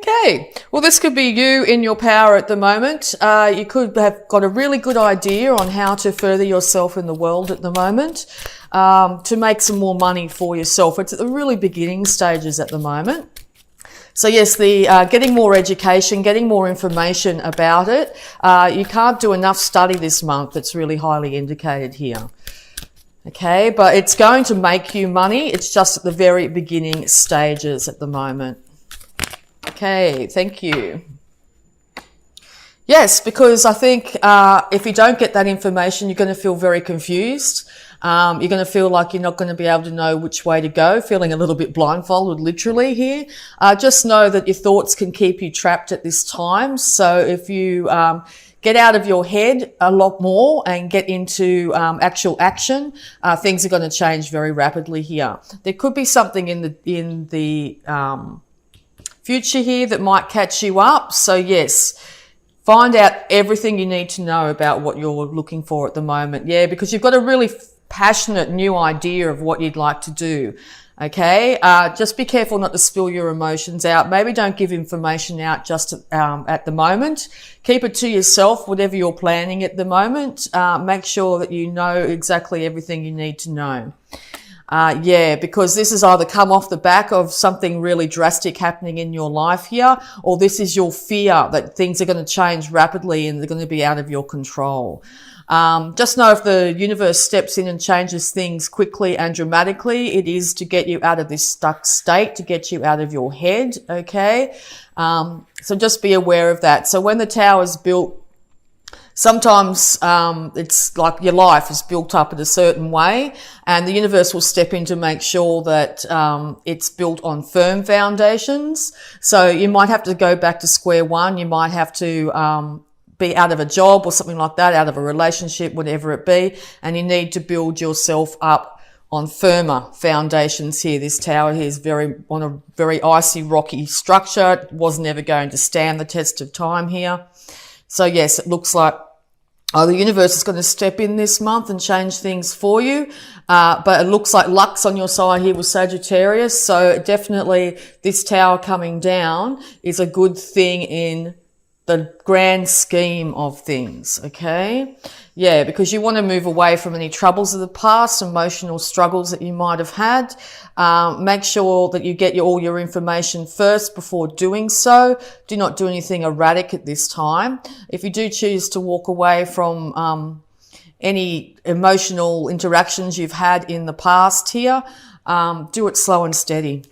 Okay, well, this could be you in your power at the moment. You could have got a really good idea on how to further yourself in the world at the moment, to make some more money for yourself. It's at the really beginning stages at the moment. So yes, the getting more education, getting more information about it. You can't do enough study this month. It's really highly indicated here. Okay, but it's going to make you money. It's just at the very beginning stages at the moment. Okay, thank you. Yes, because I think if you don't get that information, you're going to feel very confused. You're going to feel like you're not going to be able to know which way to go, feeling a little bit blindfolded literally here. Just know that your thoughts can keep you trapped at this time. So if you get out of your head a lot more and get into actual action, things are going to change very rapidly here. There could be something in the future here that might catch you up. So yes, find out everything you need to know about what you're looking for at the moment. Yeah, because you've got a really passionate new idea of what you'd like to do. Okay, just be careful not to spill your emotions out. Maybe don't give information out just at the moment. Keep it to yourself, whatever you're planning at the moment. Make sure that you know exactly everything you need to know. Yeah, because this has either come off the back of something really drastic happening in your life here, or this is your fear that things are going to change rapidly and they're going to be out of your control. Just know if the universe steps in and changes things quickly and dramatically, it is to get you out of this stuck state, to get you out of your head, okay? So just be aware of that. So when the tower is built, sometimes it's like your life is built up in a certain way, and the universe will step in to make sure that it's built on firm foundations. So you might have to go back to square one. You might have to be out of a job or something like that, out of a relationship, whatever it be, and you need to build yourself up on firmer foundations here. This tower here is on a very icy, rocky structure. It was never going to stand the test of time here. So yes, it looks like the universe is going to step in this month and change things for you. But it looks like luck's on your side here with Sagittarius. So definitely this tower coming down is a good thing in the grand scheme of things, okay? Yeah, because you want to move away from any troubles of the past, emotional struggles that you might have had. Make sure that you get all your information first before doing so. Do not do anything erratic at this time. If you do choose to walk away from any emotional interactions you've had in the past here, do it slow and steady.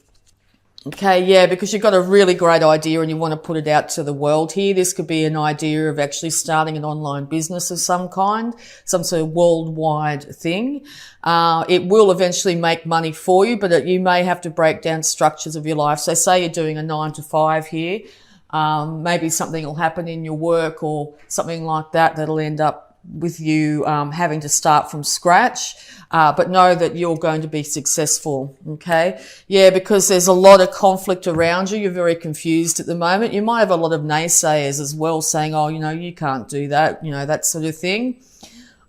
Okay, yeah, because you've got a really great idea and you want to put it out to the world here. This could be an idea of actually starting an online business of some kind, some sort of worldwide thing. It will eventually make money for you, but you may have to break down structures of your life. So say you're doing a 9 to 5 here. Maybe something will happen in your work or something like that that'll end up with you having to start from scratch. But know that you're going to be successful, okay? Yeah, because there's a lot of conflict around you. You're very confused at the moment. You might have a lot of naysayers as well saying, oh, you can't do that, that sort of thing.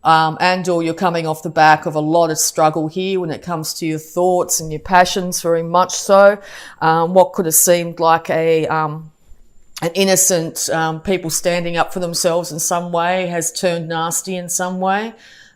And/or you're coming off the back of a lot of struggle here when it comes to your thoughts and your passions, very much so. What could have seemed like an innocent people standing up for themselves in some way has turned nasty in some way.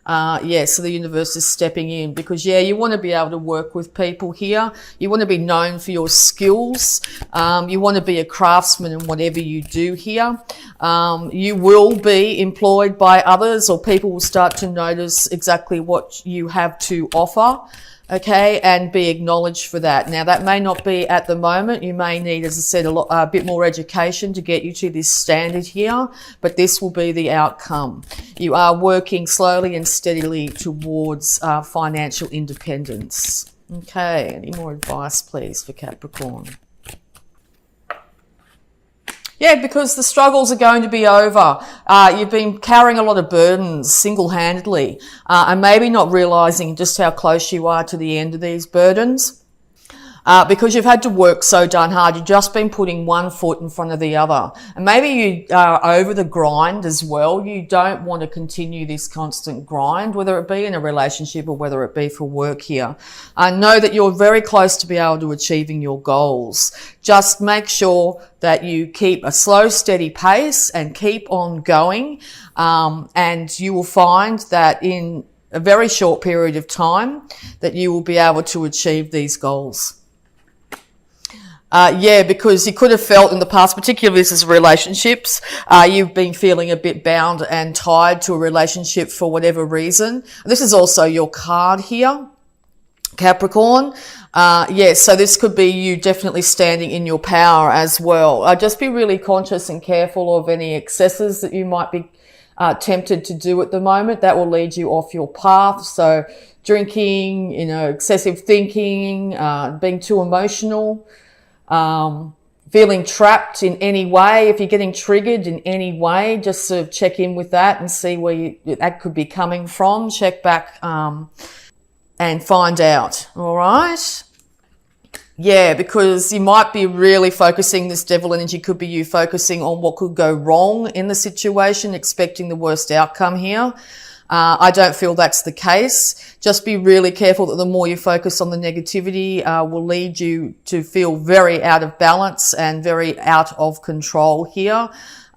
So the universe is stepping in because, you want to be able to work with people here. You want to be known for your skills. You want to be a craftsman in whatever you do here. You will be employed by others, or people will start to notice exactly what you have to offer. Okay, and be acknowledged for that. Now, that may not be at the moment. You may need, as I said, a bit more education to get you to this standard here, but this will be the outcome. You are working slowly and steadily towards financial independence. Okay, any more advice, please, for Capricorn? Yeah, because the struggles are going to be over. You've been carrying a lot of burdens single-handedly, and maybe not realizing just how close you are to the end of these burdens. because you've had to work so darn hard. You've just been putting one foot in front of the other. And maybe you are over the grind as well. You don't want to continue this constant grind, whether it be in a relationship or whether it be for work here. Know that you're very close to be able to achieving your goals. Just make sure that you keep a slow, steady pace and keep on going. And you will find that in a very short period of time that you will be able to achieve these goals. Because you could have felt in the past, particularly this is relationships, you've been feeling a bit bound and tied to a relationship for whatever reason. This is also your card here, Capricorn. So this could be you definitely standing in your power as well. Just be really conscious and careful of any excesses that you might be tempted to do at the moment. That will lead you off your path. So drinking, excessive thinking, being too emotional, feeling trapped in any way. If you're getting triggered in any way, just sort of check in with that and see where that could be coming from. Check back and find out. All right. Yeah, because you might be really focusing, this devil energy could be you focusing on what could go wrong in the situation, expecting the worst outcome here. I don't feel that's the case. Just be really careful that the more you focus on the negativity will lead you to feel very out of balance and very out of control here.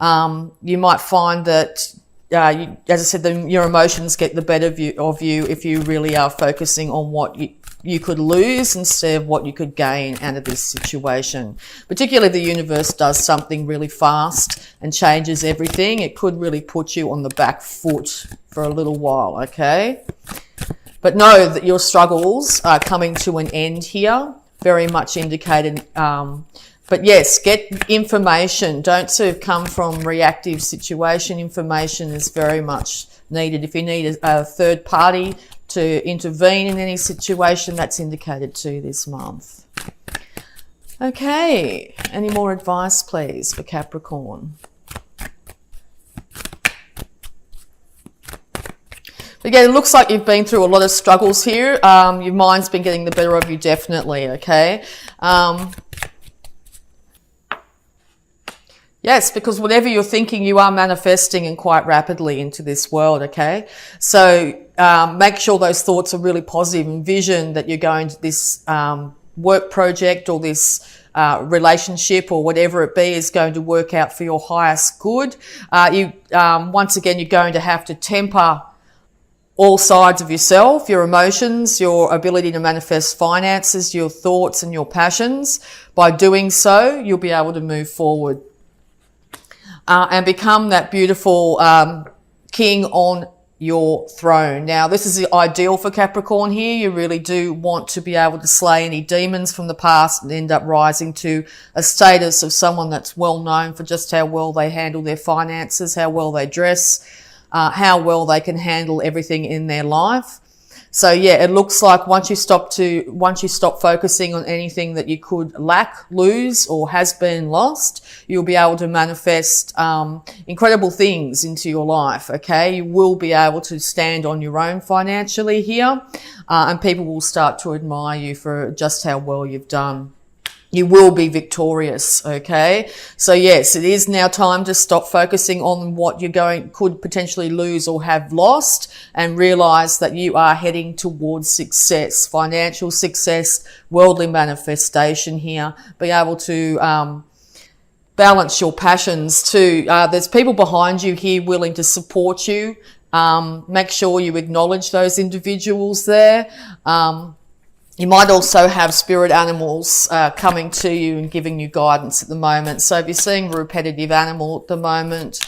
You might find that, as I said, your emotions get the better of you if you really are focusing on what you could lose instead of what you could gain out of this situation. Particularly the universe does something really fast and changes everything. It could really put you on the back foot for a little while, okay? But know that your struggles are coming to an end here, very much indicated. But yes, get information. Don't sort of come from reactive situation. Information is very much needed. If you need a third party to intervene in any situation, that's indicated too this month. Okay, any more advice, please, for Capricorn? Again, it looks like you've been through a lot of struggles here. Your mind's been getting the better of you, definitely, okay? Yes, because whatever you're thinking, you are manifesting and quite rapidly into this world, okay? So make sure those thoughts are really positive. Envision that you're going to this work project or this relationship or whatever it be is going to work out for your highest good. Once again, you're going to have to temper all sides of yourself, your emotions, your ability to manifest finances, your thoughts and your passions. By doing so, you'll be able to move forward. And become that beautiful king on your throne. Now, this is ideal for Capricorn here. You really do want to be able to slay any demons from the past and end up rising to a status of someone that's well known for just how well they handle their finances, how well they dress, how well they can handle everything in their life. So yeah, it looks like once you stop focusing on anything that you could lack, lose, or has been lost, you'll be able to manifest incredible things into your life, okay? You will be able to stand on your own financially here, and people will start to admire you for just how well you've done. You will be victorious, okay? So yes, it is now time to stop focusing on what could potentially lose or have lost and realize that you are heading towards success, financial success, worldly manifestation here. Be able to balance your passions too. There's people behind you here willing to support you. Make sure you acknowledge those individuals there. You might also have spirit animals coming to you and giving you guidance at the moment. So if you're seeing a repetitive animal at the moment,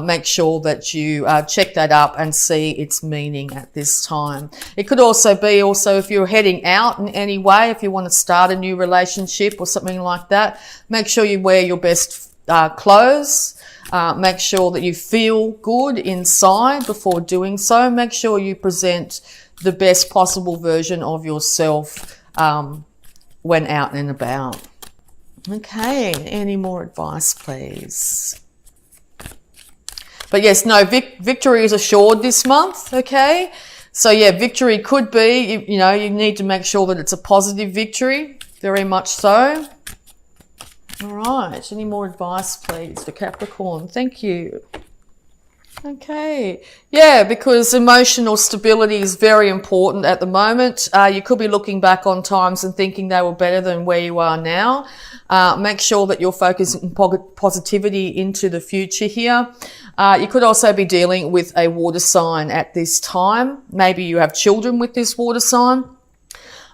make sure that you check that up and see its meaning at this time. It could also be if you're heading out in any way, if you want to start a new relationship or something like that, make sure you wear your best clothes. Make sure that you feel good inside before doing so. Make sure you present the best possible version of yourself when out and about. Okay, any more advice, please? But yes, no, victory is assured this month, okay? So yeah, victory could be, you need to make sure that it's a positive victory. Very much so. All right. Any more advice, please, for Capricorn? Thank you. Okay. Yeah, because emotional stability is very important at the moment. You could be looking back on times and thinking they were better than where you are now. Make sure that you're focusing positivity into the future here. You could also be dealing with a water sign at this time. Maybe you have children with this water sign.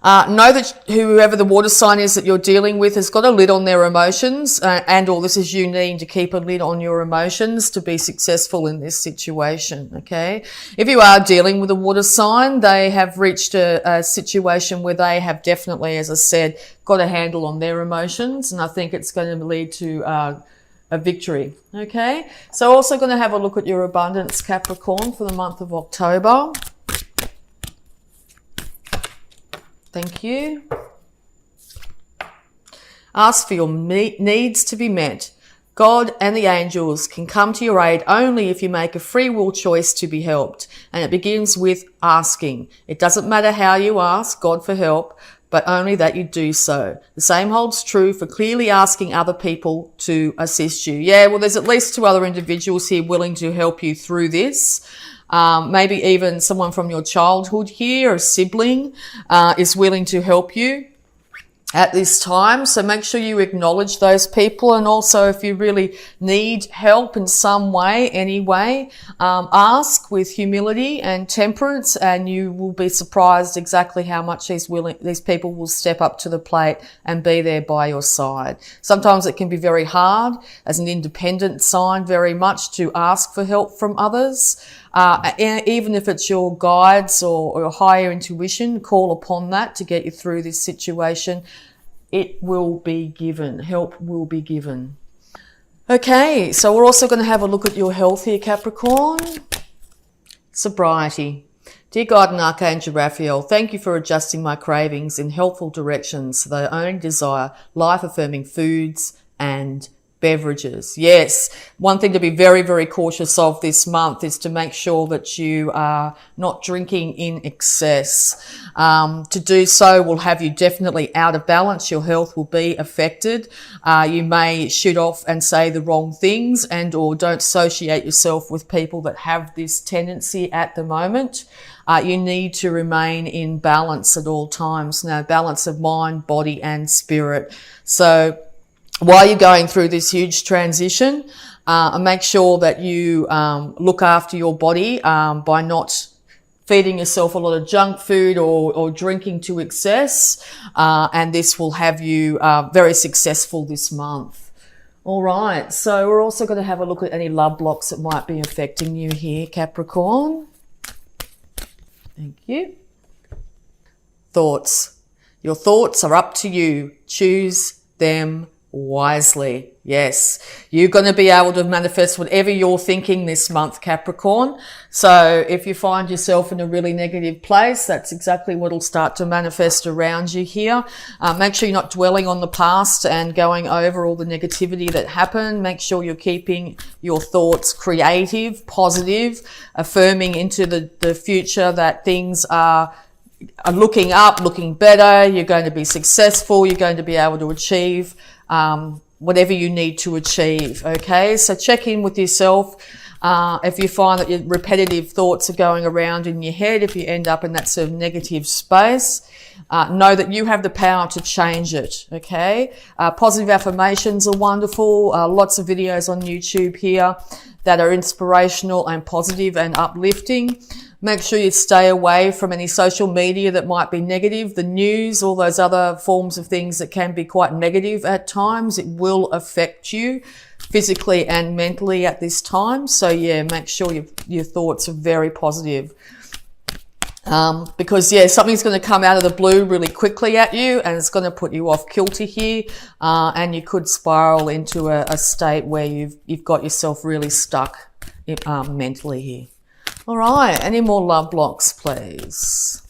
Know that whoever the water sign is that you're dealing with has got a lid on their emotions, and/or this is you needing to keep a lid on your emotions to be successful in this situation, okay? If you are dealing with a water sign, they have reached a situation where they have definitely, as I said, got a handle on their emotions, and I think it's going to lead to a victory, okay? So also going to have a look at your abundance, Capricorn, for the month of October. Thank you. Ask for your needs to be met. God and the angels can come to your aid only if you make a free will choice to be helped. And it begins with asking. It doesn't matter how you ask God for help, but only that you do so. The same holds true for clearly asking other people to assist you. Yeah, well, there's at least 2 other individuals here willing to help you through this. Maybe even someone from your childhood here, a sibling, is willing to help you at this time. So make sure you acknowledge those people. And also, if you really need help in some way, any way, ask with humility and temperance, and you will be surprised exactly how much these people will step up to the plate and be there by your side. Sometimes it can be very hard as an independent sign very much to ask for help from others. Even if it's your guides or your higher intuition, call upon that to get you through this situation. It will be given. Help will be given. Okay, so we're also going to have a look at your health here, Capricorn. Sobriety. Dear God and Archangel Raphael, thank you for adjusting my cravings in helpful directions so that I only desire life-affirming foods and beverages. Yes, one thing to be very, very cautious of this month is to make sure that you are not drinking in excess. To do so will have you definitely out of balance. Your health will be affected. You may shoot off and say the wrong things, and or don't associate yourself with people that have this tendency at the moment. You need to remain in balance at all times. Now, balance of mind, body and spirit. So while you're going through this huge transition, make sure that you look after your body by not feeding yourself a lot of junk food or drinking to excess, and this will have you very successful this month. All right, so we're also going to have a look at any love blocks that might be affecting you here, Capricorn. Thank you. Thoughts. Your thoughts are up to you. Choose them wisely. Yes, you're going to be able to manifest whatever you're thinking this month, Capricorn. So if you find yourself in a really negative place, that's exactly what will start to manifest around you here. Make sure you're not dwelling on the past and going over all the negativity that happened. Make sure you're keeping your thoughts creative, positive, affirming into the future that things are looking up, looking better. You're going to be successful. You're going to be able to achieve whatever you need to achieve. Okay, so check in with yourself. If you find that your repetitive thoughts are going around in your head, if you end up in that sort of negative space, know that you have the power to change it. Okay, positive affirmations are wonderful. Lots of videos on YouTube here that are inspirational and positive and uplifting. Make sure you stay away from any social media that might be negative, the news, all those other forms of things that can be quite negative at times. It will affect you physically and mentally at this time. So yeah, make sure your thoughts are very positive. Because yeah, something's going to come out of the blue really quickly at you, and it's going to put you off kilter here, and you could spiral into a state where you've got yourself really stuck mentally here. All right, any more love blocks, please?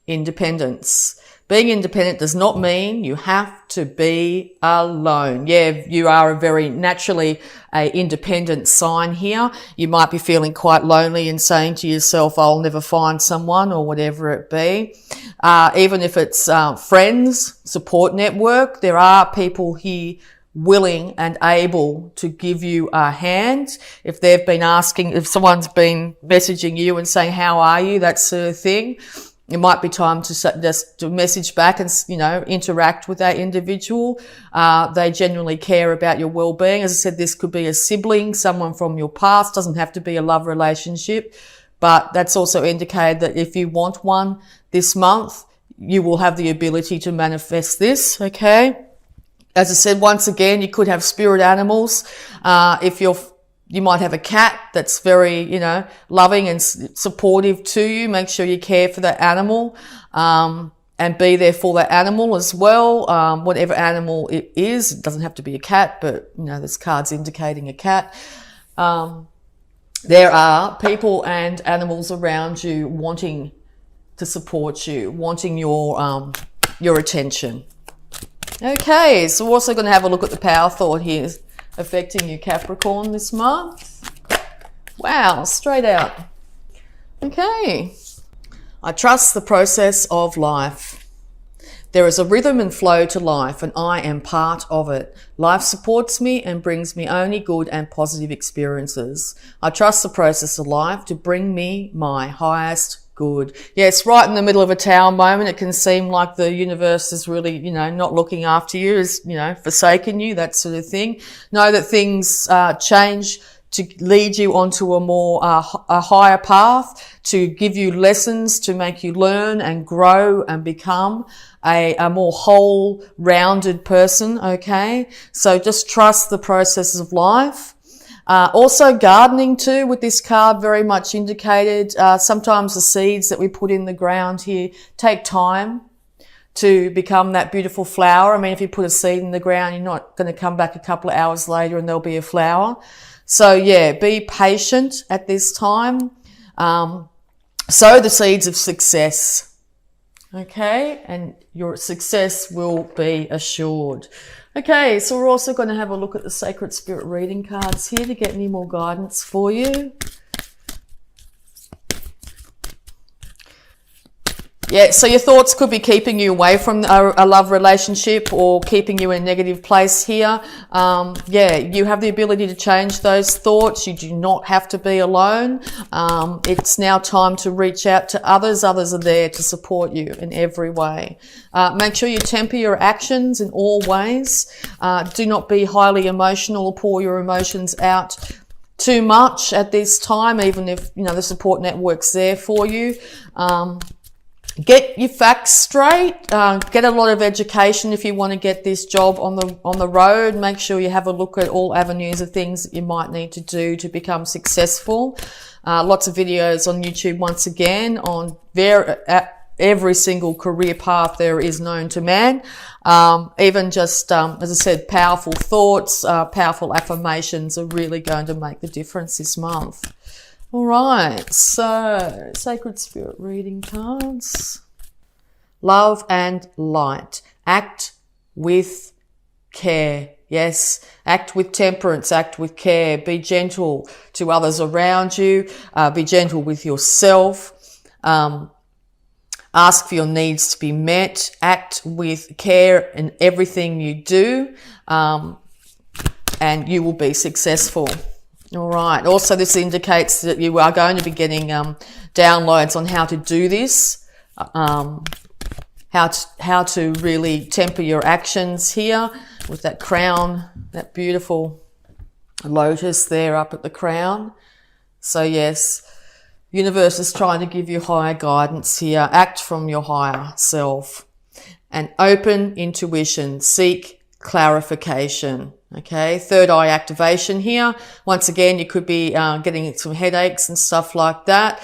Independence. Being independent does not mean you have to be alone. Yeah, you are a very naturally a independent sign here. You might be feeling quite lonely and saying to yourself, I'll never find someone, or whatever it be. Even if it's friends, support network, there are people here willing and able to give you a hand. If they've been asking, if someone's been messaging you and saying, how are you, that sort of thing, it might be time to just to message back and, you know, interact with that individual. They genuinely care about your well-being. As I said, this could be a sibling, someone from your past, doesn't have to be a love relationship, but that's also indicated that if you want one this month, you will have the ability to manifest this, okay? As I said, once again, you could have spirit animals. You might have a cat that's very, you know, loving and supportive to you. Make sure you care for that animal, and be there for that animal as well. Whatever animal it is, it doesn't have to be a cat, but, you know, this card's indicating a cat. There are people and animals around you wanting to support you, wanting your attention. Okay, so we're also going to have a look at the power thought here affecting you, Capricorn, this month. Wow, straight out. Okay. I trust the process of life. There is a rhythm and flow to life, and I am part of it. Life supports me and brings me only good and positive experiences. I trust the process of life to bring me my highest good. Yes, right in the middle of a tower moment, it can seem like the universe is really, you know, not looking after you, is, you know, forsaken you, that sort of thing. Know that things change to lead you onto a more a higher path, to give you lessons, to make you learn and grow and become a more whole, rounded person, okay? So just trust the processes of life. Also gardening too, with this card very much indicated. Sometimes the seeds that we put in the ground here take time to become that beautiful flower. I mean, if you put a seed in the ground, you're not going to come back a couple of hours later and there'll be a flower. So yeah, be patient at this time. Sow the seeds of success. Okay. And your success will be assured. Okay, so we're also going to have a look at the Sacred Spirit reading cards here to get any more guidance for you. Yeah, so your thoughts could be keeping you away from a love relationship or keeping you in a negative place here. Yeah, you have the ability to change those thoughts. You do not have to be alone. It's now time to reach out to others. Others are there to support you in every way. Make sure you temper your actions in all ways. Do not be highly emotional or pour your emotions out too much at this time, even if, you know, the support network's there for you. Get your facts straight. Get a lot of education if you want to get this job on the road. Make sure you have a look at all avenues of things that you might need to do to become successful. Lots of videos on YouTube once again on every single career path there is known to man. Even just, as I said, powerful thoughts, powerful affirmations are really going to make the difference this month. All right, so Sacred Spirit reading cards. Love and light. Act with care. Yes, act with temperance, act with care. Be gentle to others around you. Be gentle with yourself. Ask for your needs to be met. Act with care in everything you do, and you will be successful. All right. Also, this indicates that you are going to be getting downloads on how to do this, how to really temper your actions here with that crown, that beautiful lotus there up at the crown. So yes, universe is trying to give you higher guidance here. Act from your higher self and open intuition. Seek clarification. Okay, third eye activation here. Once again, you could be getting some headaches and stuff like that.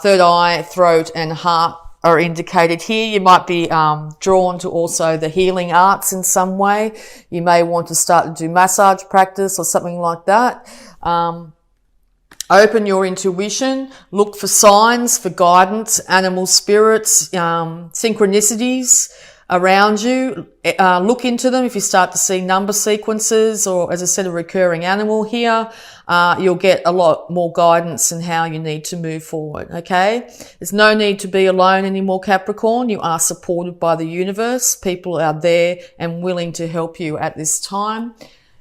Third eye, throat and heart are indicated here. You might be drawn to also the healing arts in some way. You may want to start to do massage practice or something like that. Open your intuition, look for signs, for guidance, animal spirits, synchronicities around you. Look into them. If you start to see number sequences or, as I said, a recurring animal here, you'll get a lot more guidance in how you need to move forward, okay? There's no need to be alone anymore, Capricorn. You are supported by the universe. People are there and willing to help you at this time.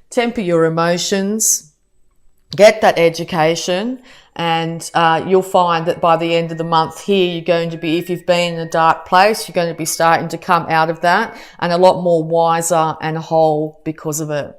Temper your emotions. Get that education, and you'll find that by the end of the month here, you're going to be, if you've been in a dark place, you're going to be starting to come out of that and a lot more wiser and whole because of it.